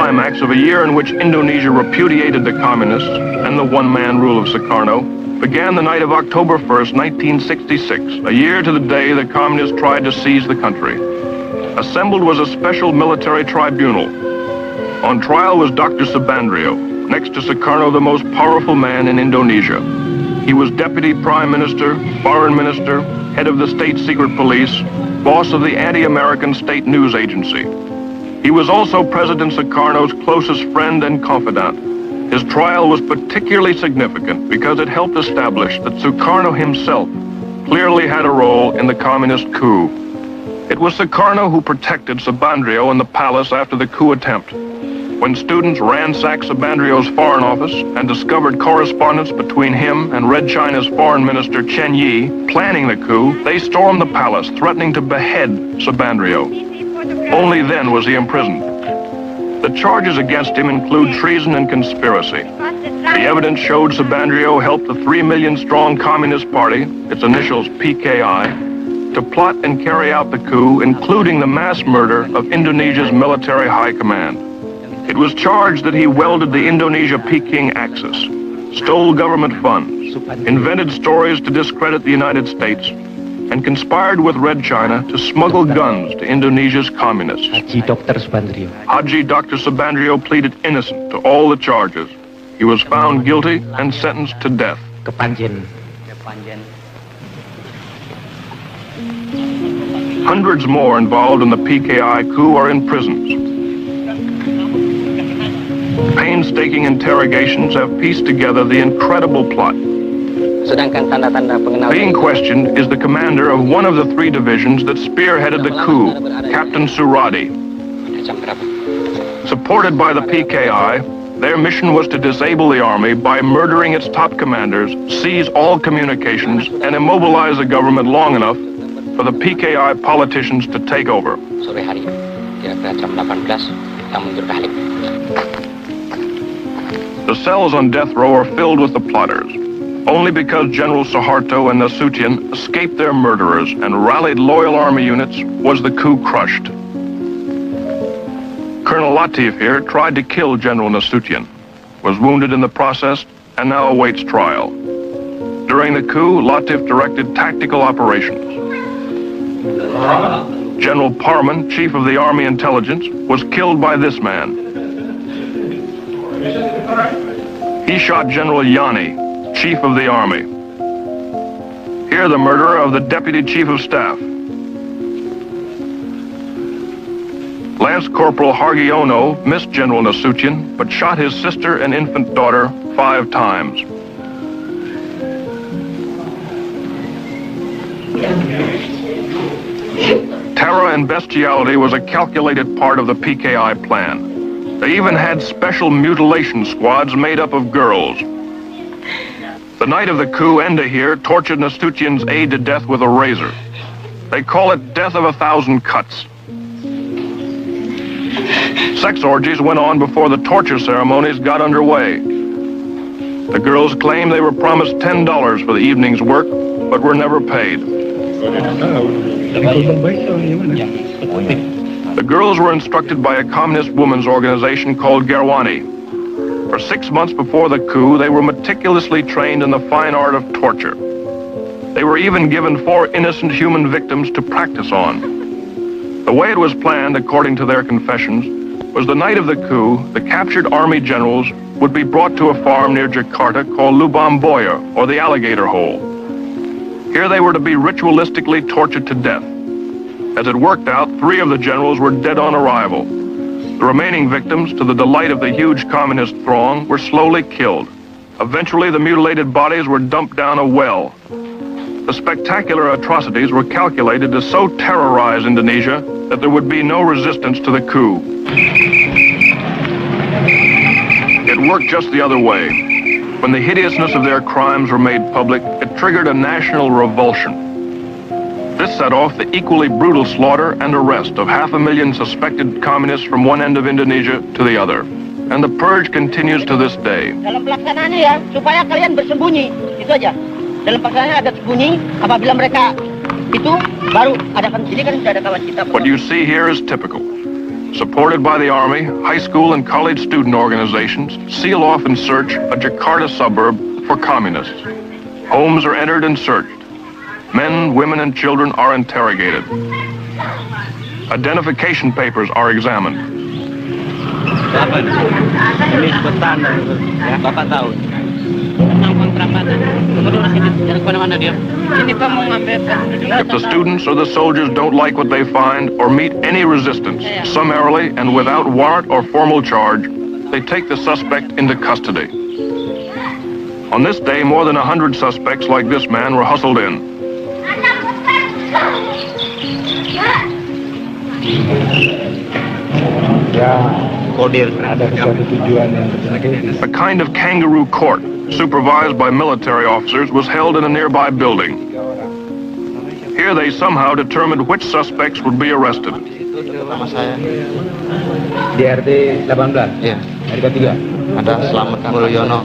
climax of a year in which Indonesia repudiated the communists and the one-man rule of Sukarno, began the night of October 1st, 1966, a year to the day the communists tried to seize the country. Assembled was a special military tribunal. On trial was Dr. Subandrio, next to Sukarno the most powerful man in Indonesia. He was Deputy Prime Minister, Foreign Minister, head of the State Secret Police, boss of the anti-American State News Agency. He was also President Sukarno's closest friend and confidant. His trial was particularly significant because it helped establish that Sukarno himself clearly had a role in the communist coup. It was Sukarno who protected Subandrio in the palace after the coup attempt. When students ransacked Subandrio's foreign office and discovered correspondence between him and Red China's foreign minister Chen Yi planning the coup, they stormed the palace, threatening to behead Subandrio. Only then was he imprisoned. The charges against him include treason and conspiracy. The evidence showed Subandrio helped the 3 million strong Communist Party, its initials PKI, to plot and carry out the coup, including the mass murder of Indonesia's military high command. It was charged that he welded the Indonesia-Peking axis, stole government funds, invented stories to discredit the United States, and conspired with Red China to smuggle guns to Indonesia's communists. Haji Dr. Subandrio pleaded innocent to all the charges. He was found guilty and sentenced to death. Hundreds more involved in the PKI coup are in prisons. Painstaking interrogations have pieced together the incredible plot. Being questioned is the commander of one of the 3 divisions that spearheaded the coup, Captain Suradi. Supported by the PKI, their mission was to disable the army by murdering its top commanders, seize all communications, and immobilize the government long enough for the PKI politicians to take over. The cells on death row are filled with the plotters. Only because General Suharto and Nasution escaped their murderers and rallied loyal army units was the coup crushed. Colonel Latif here tried to kill General Nasution, was wounded in the process, and now awaits trial. During the coup, Latif directed tactical operations. General Parman, chief of the Army Intelligence, was killed by this man. He shot General Yani, Chief of the Army. Here the murderer of the Deputy Chief of Staff. Lance Corporal Hargiono missed General Nasution, but shot his sister and infant daughter 5 times. Terror and bestiality was a calculated part of the PKI plan. They even had special mutilation squads made up of girls. The night of the coup, Enda here tortured Nasution's aide to death with a razor. They call it death of 1,000 cuts. Sex orgies went on before the torture ceremonies got underway. The girls claim they were promised $10 for the evening's work, but were never paid. The girls were instructed by a communist women's organization called Gerwani. For 6 months before the coup, they were meticulously trained in the fine art of torture. They were even given 4 innocent human victims to practice on. The way it was planned, according to their confessions, was the night of the coup, the captured army generals would be brought to a farm near Jakarta called Lubang Boya, or the Alligator Hole. Here they were to be ritualistically tortured to death. As it worked out, 3 of the generals were dead on arrival. The remaining victims, to the delight of the huge communist throng, were slowly killed. Eventually, the mutilated bodies were dumped down a well. The spectacular atrocities were calculated to so terrorize Indonesia that there would be no resistance to the coup. It worked just the other way. When the hideousness of their crimes were made public, it triggered a national revulsion. This set off the equally brutal slaughter and arrest of 500,000 suspected communists from one end of Indonesia to the other. And the purge continues to this day. Dalam pelaksanaannya ya, supaya kalian bersembunyi, itu aja. Dalam pelaksanaannya ada sembunyi, apabila mereka itu baru ada kan, ini kan sudah ada kawan kita. What you see here is typical. supported by the Army, high school and college student organizations, seal off and search a Jakarta suburb for communists. Homes are entered and searched. Men, women, and children are interrogated. Identification papers are examined. Bapak tahu. If the students or the soldiers don't like what they find or meet any resistance, summarily and without warrant or formal charge, they take the suspect into custody. On this day, more than 100 suspects like this man were hustled in. A kind of kangaroo court, supervised by military officers, was held in a nearby building. Here they somehow determined which suspects would be arrested. Nama saya Di RT 18? ya, RT 3? ada Selamat Mulyono.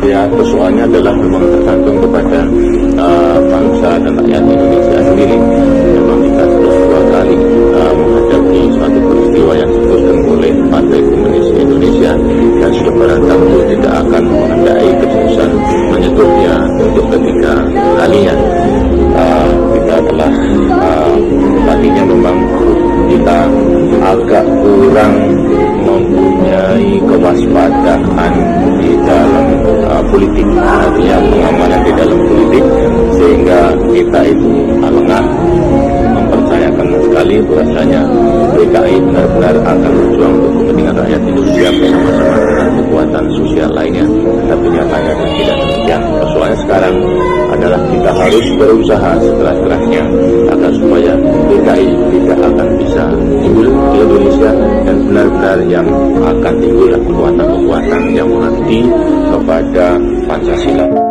Ya, persoalannya adalah memang tergantung kepada bangsa dan rakyat Indonesia sendiri. Memang kita terus dua kali menghadapi suatu peristiwa yang diputuskan oleh Partai Komunis Indonesia dan sudah barang tentu tidak akan mengendai keputusan menyetuhnya untuk ketiga kalinya. Kita telah tadinya memang kita agak kurang mempunyai kewaspadaan di dalam politik, artinya pengamanan di dalam politik, sehingga kita itu lengah mempercayakan sekali bahwasanya PKI benar-benar akan berjuang untuk kepentingan rakyat Indonesia bersama-sama dengan kekuatan sosial lainnya. Tapi nyatanya tidak demikian. Persoalannya sekarang adalah kita harus berusaha sekeras-kerasnya agar supaya PKI tidak akan bisa timbul di Indonesia dan benar-benar yang akan timbul kekuatan-kekuatan yang mengabdi kepada Pancasila.